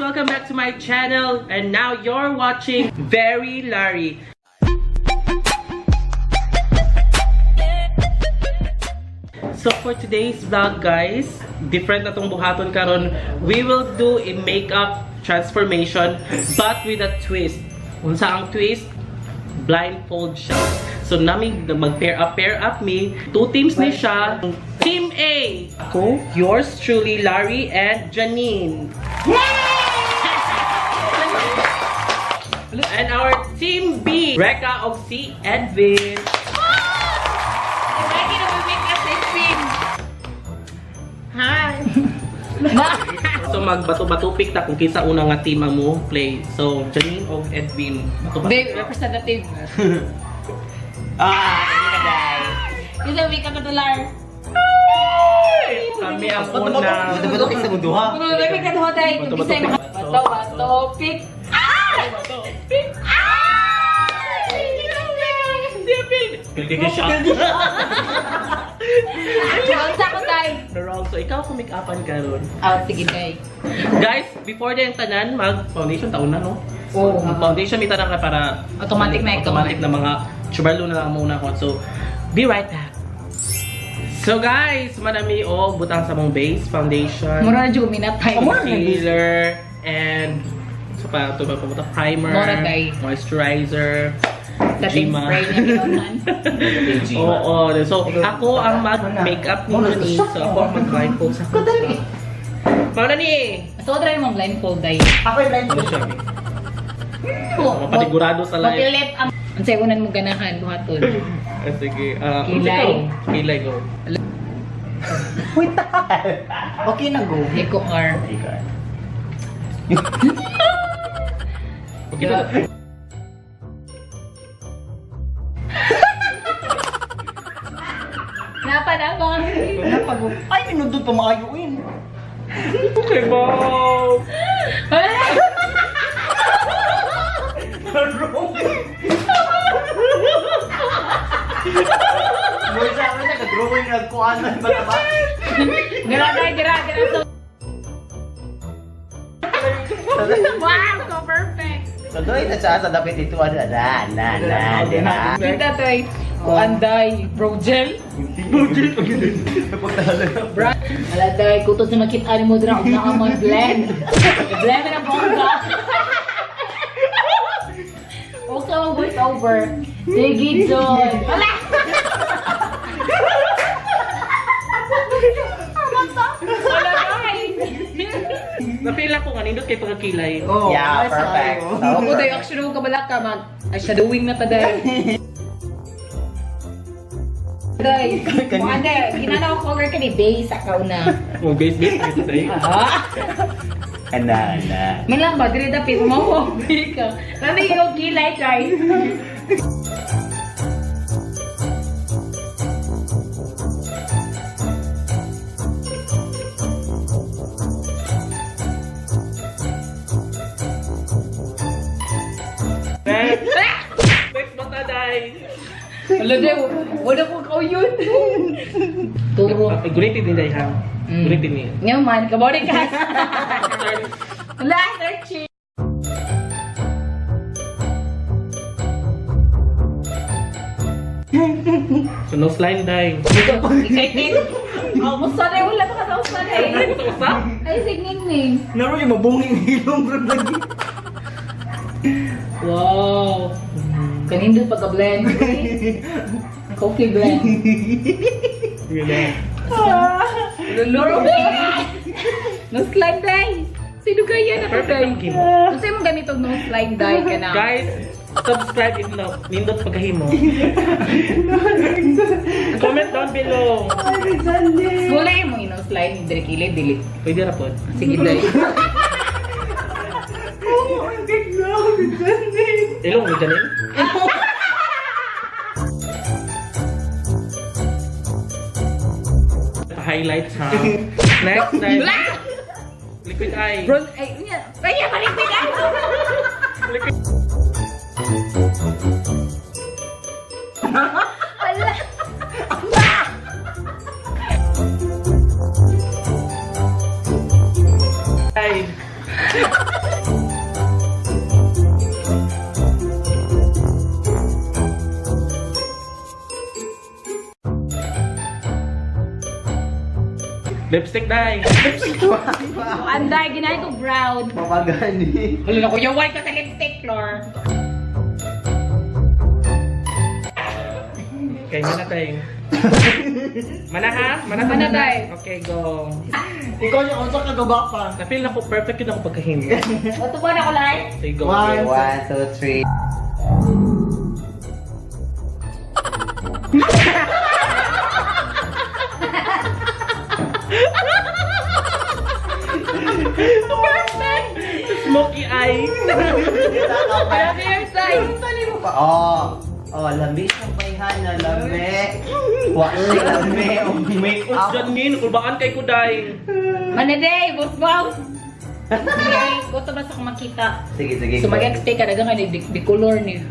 welcome back to my channel. And now you're watching Very Larry. So for today's vlog guys, different na tong buhaton karon. We will do a makeup transformation but with a twist. Unsa ang twist? Blindfold siya. So namin mag-pair up me. Two teams ni siya. Team A, ako, yours truly, Larry and Janine. And our Team B, Reka, Oxy, Edwin. Hi! So magbato-bato-pick ta kung kinsa una nga team ang mo play. So Janine o Edwin. Babe, representative. Hindi ka day. Isa may katular. Kami ang una. Bato-bato kayo sa mundo ha. May katular tayo. Bisay mga bato, pick. Pick. Hindi ka siya. Bangsa ko tayo. Wrong. So ikaw kung make-upan ka ron. Sige tayo. Guys, before din tanan, mag-foundation taon na, no? Oo. Foundation may tanang ka para Automatic na ito. automatic na mga chubarlo na lang muna ko. So, be right back. So guys, manami o butang sa mong base, foundation, Mura na dyan minat tayo. concealer, and so pa ito pa primer, Mura tayo. moisturizer, Dating Gima. spray na ginonan. Oo. So, ako ang mag-makeup ni Janine. So, ako ang mag-blindfold sa kanya. Paano ni? So, try mong blindfold tayo. Ako yung blindfold siya. Mapatigurado sa live. Mapilit ang... Ang sayunan mo ganahan, buhaton. Sige. Kilay. Kilay go. Wait, okay na go. Eko R. Okay na. Napanabang. Ay, minundod pa maayuin. Okay, Bob. Boy, sa akin nag-drawing nagkuhan na ba na ba? Gira. Wow, so perfect. Sadoy na siya sa dapit ito. Na. Kita tayo. Kuanday, bro gel. Bro, aladay, kutos na makita mo dira kung nakamoy blend. Blend na po ka. Okay, mag voice over. Sige, John. Wala! Wala, guys. Napila ko nga, nindot kay pagkakilay. Oh, yeah, perfect. Ako tayo, actually, kung kabala ka, shadowing na taday. Day, kung ano, ginanaw ko color ka ni base, akaw na. Oh, base dito tayo. Na. May lang ba, dire dapit, umawabi ka. Nami yung kilay, guys. Next mata, day. Wala day, wala ko kao yun. Turo. Gunitin din, day, ha? Gunitin niya. Ngayon man, kaboring ka. Wala, searching. So, no slime, day. Excited? Musta na wala pa ka sa usta na eh. Basta? Ay, signing ning. Naro yung mabunging hilong bro lagi. Wow. Kanindot pagka-blend. Coffee blend. Gano'n. Luluro ba? No slime dye. Sino kaya na ka dye? Kasi mo ganito no slime dye ka na. Guys, subscribe if love. Nindot pagkahimo. Comment down below. Wala mo no slime dire kilid delete. Pwede na po. Sige dye. Ilong mo dyan highlights ha. Next time. Liquid eye. Bro, ay, kaya malikpit ay. Liquid. Wala. Ay. Lipstick dai. Anday, ginay ko brown. Mamagani. Wala na ko, yaway ka sa lipstick, Flor. Okay, mana tayong. Mana ha? Mana Mana, day. Okay, go. Ikaw yung usok na gaba pa. Na-feel na ko perfect yun ako pagkahindi. O, tubo na ko, Lai. Okay, go. One, two, three. Smoky eye. Kaya na your side. Oh, lambi ang paihan na lambi. Wala lambi ang make Us up. janin, kulbaan kay kuday. Manaday, boss. Okay, gusto ba sa kung makita? Sige. So mag-explain ka na ganyan, di color ni.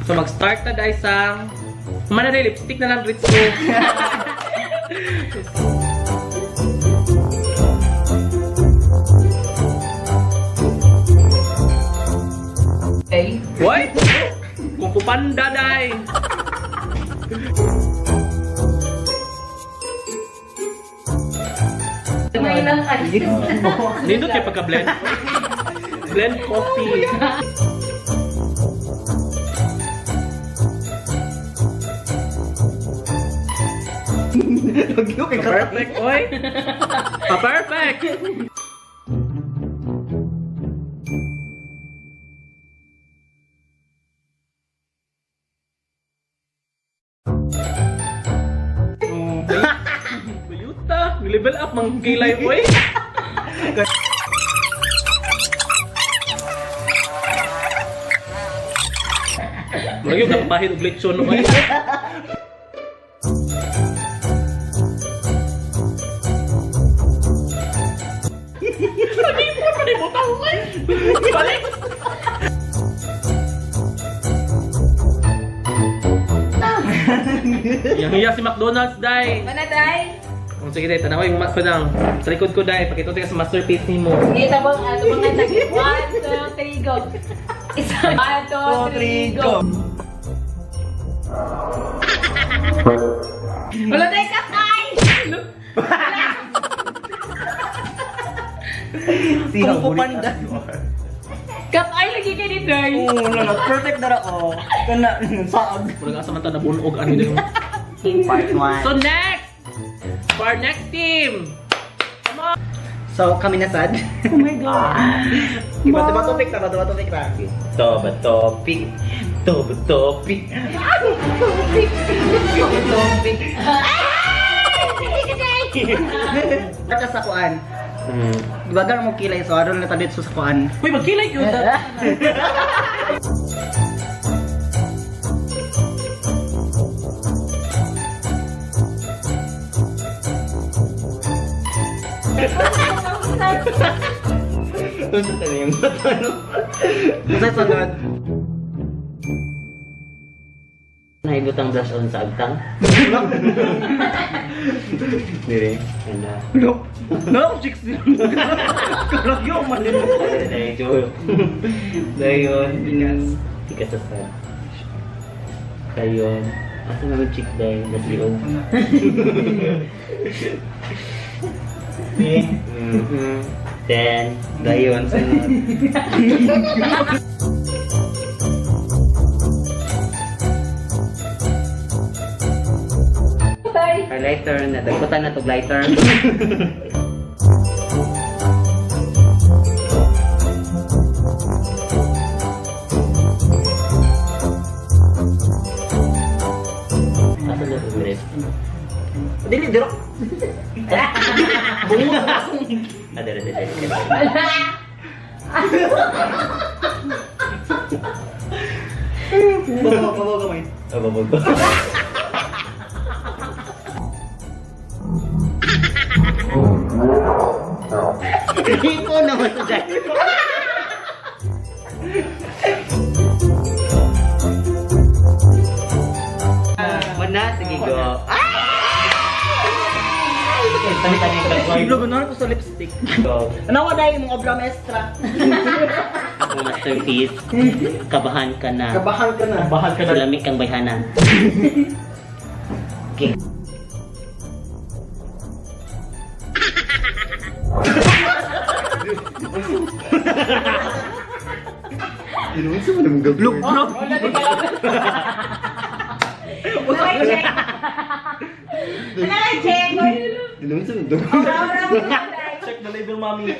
So mag-start na guys sa mana na lipstick na lang Ritz ko. Okay. What? Kung kupanda dai. May lang Nindot kay pagka-blend. Blend coffee. Lagyo kay Perfect, oy. Pa-perfect. Bayuta, level up mang kilay oy. Magyud ang pahit og lechon oy. Balik! Yang hiya si McDonald's, Day. Manaday. Oh, sige, Day. Tanaw yung padang. Sa likod ko, Day. Pakita ka sa masterpiece ni mo. Kita bang ato mga tagi. 1, 2, 3, go. Isa. 1, 2, 3, go. Wala tayo katay! Kung kupanda. Katay lagi kayo ni Day. Perfect na ako. Kana saag. Wala ka sa mata na bunog. Ano yun? Part 1. So, next! For our next team! Come on! So, kami na sad. Oh my God! Iba topic na. Topic. Topic. At sa kuan. Diba gano'n mo kilay so aron na tabit sa kuan. Uy, magkilay yun! Ito sa yung bata, no? Sa sunod. Naibot ang blush on sa agtang. Dire. No! No! Chicks din! Karagyo! Malin mo! Dayon. Tikas sa sad. Dayon. Asa naman chick dayon? Nasiyon. Then, dayon. Sunod. Lighter na. Dagputan na to lighter. Asa na to ulit? Dili, diro. Bungo. Dili. Babaw kamay. Babaw. Ito naman to guys. Mana, sige go. Tani-tani ka ko. Ilugunan ko sa lipstick. Nawa dahil mong obra maestra. Ako masterpiece. Kabahan ka na. Kabahan ka na. Bahal ka na. Sulami kang bayhanan. Okay. Look, bro. Check! Check the label, mommy.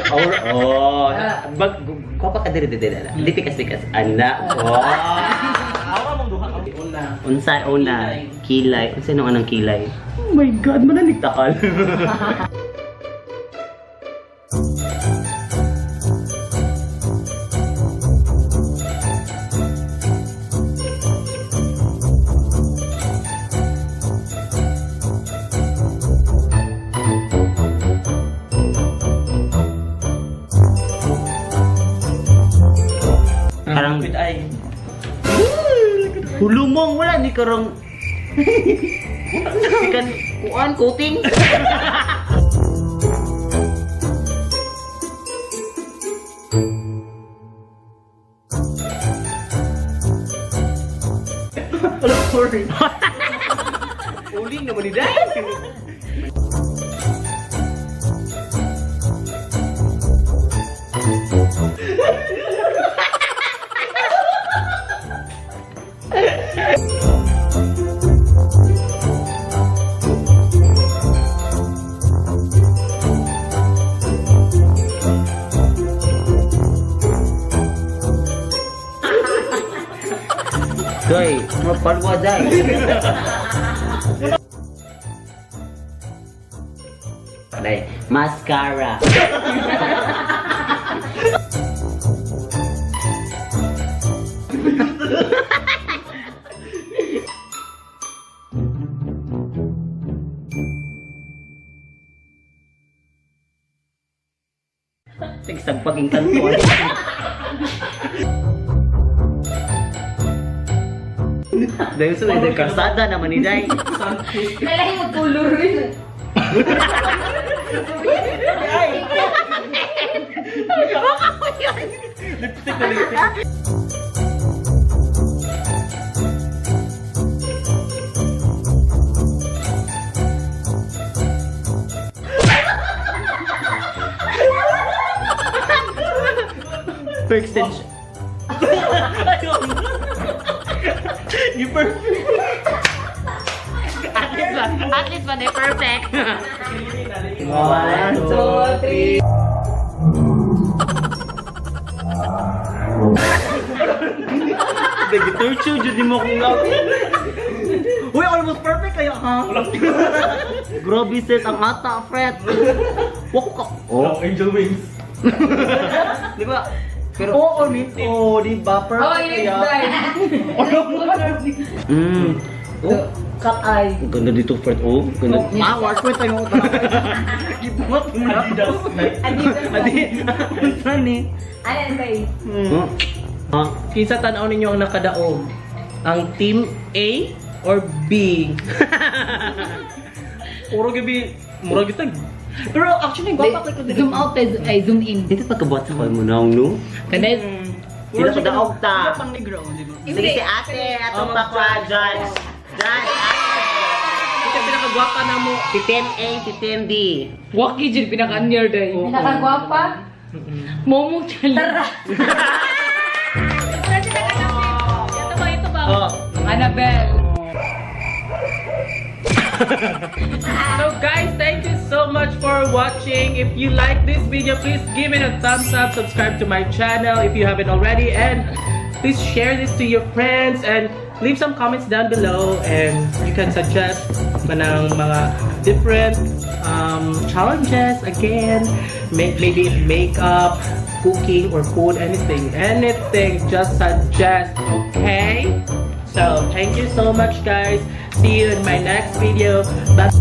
Aura. Oh. Kapa ka diri. Lipikas-likas. Anak. Oh. Aura mong duha. Una. Una. Kilay. Unsa nung anong kilay? Oh my God, manalig Takal. Parang With eye. hulumong wala ni karong ikan kuan kuting. Sorry. Uling naman ni Day. Day, mapalwa Day. Day, mascara. Tigsag paging kanto. Dahil sa may karsada naman ni Day. Nalahi mo color rin. Lipstick na lipstick. Per extension. You perfect. At least ba na perfect? 1, 2, 3. Nag-torture dyan mo kung nga. Uy, almost perfect kayo, ha? Grabe sis, ang ata, Fred. Wako ka. Oh, angel wings. Di ba? Pero, oo, Oh, di ba? Oh, Perfect yes, kaya. Oh, Cut eye. ang ganda dito, Fred. Oh, ganda. Work ko tayo utang. Gibot mo Adidas. Adi, unsa ni? Ano ba eh? Oh. Ah, Kinsa tanaw ninyo ang nakadaog? Ang team A or B? Puro gabi, mura gitag. Pero actually, gwapa ko Zoom out ay zoom in. dito pagkabuhat sa kay mo na, no? Kada Sila sa daog ta. Pang negro, di ba? Sige si ate, atong pakwa, Judge. Judge, ate. Ito pinakagwapa na mo. Si Team A, si Team D. Waki jud pinaka-near day. Pinakagwapa. Momo challenge. Ito ba? Oh. Annabelle. So guys, thank you so much for watching. If you like this video, please give it a thumbs up, subscribe to my channel if you haven't already, and please share this to your friends and leave some comments down below, and you can suggest manang mga different challenges again, maybe makeup, cooking, or food, anything, just suggest, okay? So thank you so much guys. See you in my next video. Bye.